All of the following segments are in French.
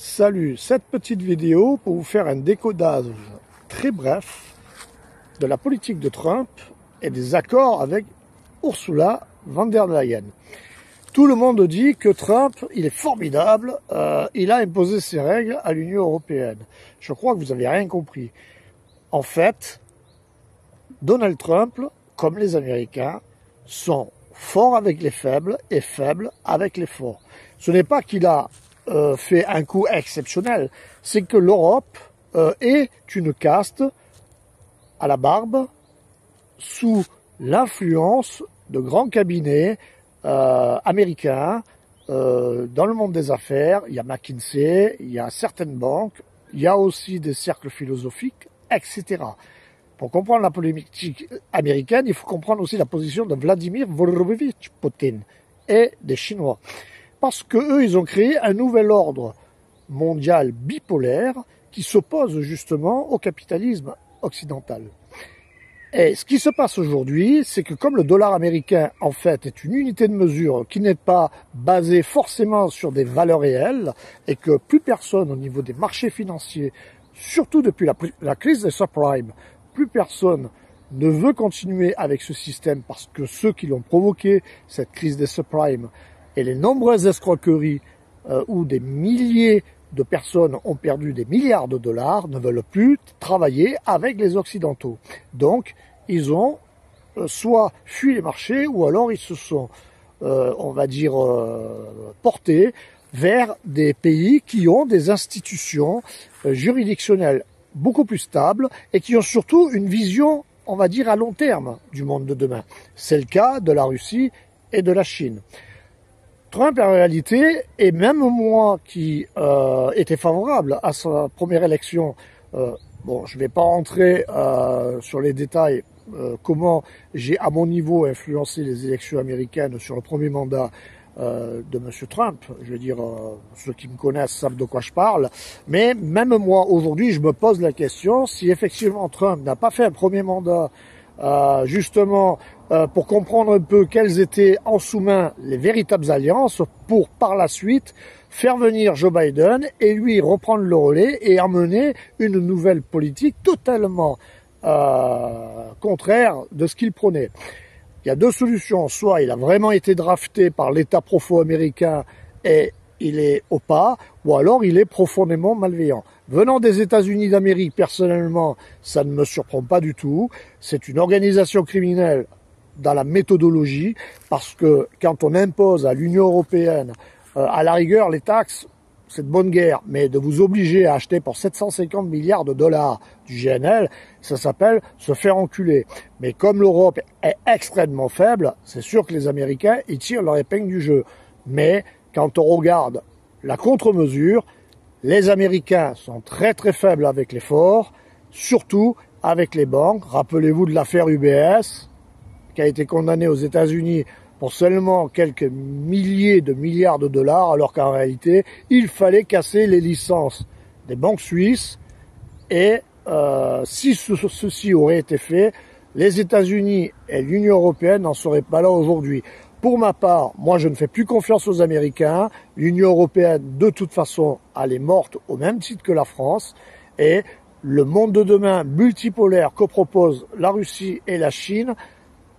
Salut, cette petite vidéo pour vous faire un décodage très bref de la politique de Trump et des accords avec Ursula von der Leyen. Tout le monde dit que Trump, il est formidable, il a imposé ses règles à l'Union européenne. Je crois que vous n'avez rien compris. En fait, Donald Trump, comme les Américains, sont forts avec les faibles et faibles avec les forts. Ce n'est pas qu'il a fait un coup exceptionnel, c'est que l'Europe est une caste à la barbe sous l'influence de grands cabinets américains dans le monde des affaires. Il y a McKinsey, il y a certaines banques, il y a aussi des cercles philosophiques, etc. Pour comprendre la politique américaine, il faut comprendre aussi la position de Vladimir Vladimirovitch Poutine et des Chinois. Parce qu'eux, ils ont créé un nouvel ordre mondial bipolaire qui s'oppose justement au capitalisme occidental. Et ce qui se passe aujourd'hui, c'est que comme le dollar américain, en fait, est une unité de mesure qui n'est pas basée forcément sur des valeurs réelles, et que plus personne au niveau des marchés financiers, surtout depuis la crise des subprimes, plus personne ne veut continuer avec ce système parce que ceux qui l'ont provoqué, cette crise des subprimes, et les nombreuses escroqueries où des milliers de personnes ont perdu des milliards de dollars ne veulent plus travailler avec les Occidentaux. Donc, ils ont soit fui les marchés ou alors ils se sont, on va dire, portés vers des pays qui ont des institutions juridictionnelles beaucoup plus stables et qui ont surtout une vision, on va dire, à long terme du monde de demain. C'est le cas de la Russie et de la Chine. Trump, en réalité, et même moi qui était favorable à sa première élection, bon, je ne vais pas rentrer sur les détails, comment j'ai, à mon niveau, influencé les élections américaines sur le premier mandat de M. Trump. Je veux dire, ceux qui me connaissent savent de quoi je parle. Mais même moi, aujourd'hui, je me pose la question si effectivement Trump n'a pas fait un premier mandat justement pour comprendre un peu quelles étaient en sous-main les véritables alliances pour par la suite faire venir Joe Biden et lui reprendre le relais et emmener une nouvelle politique totalement contraire de ce qu'il prônait. Il y a deux solutions, soit il a vraiment été drafté par l'État profond américain et il est au pas, ou alors il est profondément malveillant. Venant des États-Unis d'Amérique, personnellement, ça ne me surprend pas du tout. C'est une organisation criminelle dans la méthodologie, parce que quand on impose à l'Union européenne, à la rigueur, les taxes, c'est de bonne guerre, mais de vous obliger à acheter pour 750 milliards de dollars du GNL, ça s'appelle se faire enculer. Mais comme l'Europe est extrêmement faible, c'est sûr que les Américains, ils tirent leur épingle du jeu. Mais quand on regarde la contre-mesure, les Américains sont très très faibles avec les forts, surtout avec les banques. Rappelez-vous de l'affaire UBS, qui a été condamnée aux États-Unis pour seulement quelques milliers de milliards de dollars, alors qu'en réalité, il fallait casser les licences des banques suisses. Et si ceci aurait été fait, les États-Unis et l'Union européenne n'en seraient pas là aujourd'hui. Pour ma part, moi je ne fais plus confiance aux Américains. L'Union européenne, de toute façon, elle est morte au même titre que la France. Et le monde de demain multipolaire que proposent la Russie et la Chine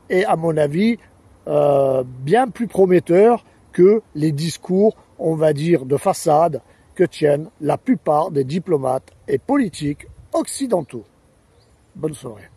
est, à mon avis, bien plus prometteur que les discours, on va dire, de façade que tiennent la plupart des diplomates et politiques occidentaux. Bonne soirée.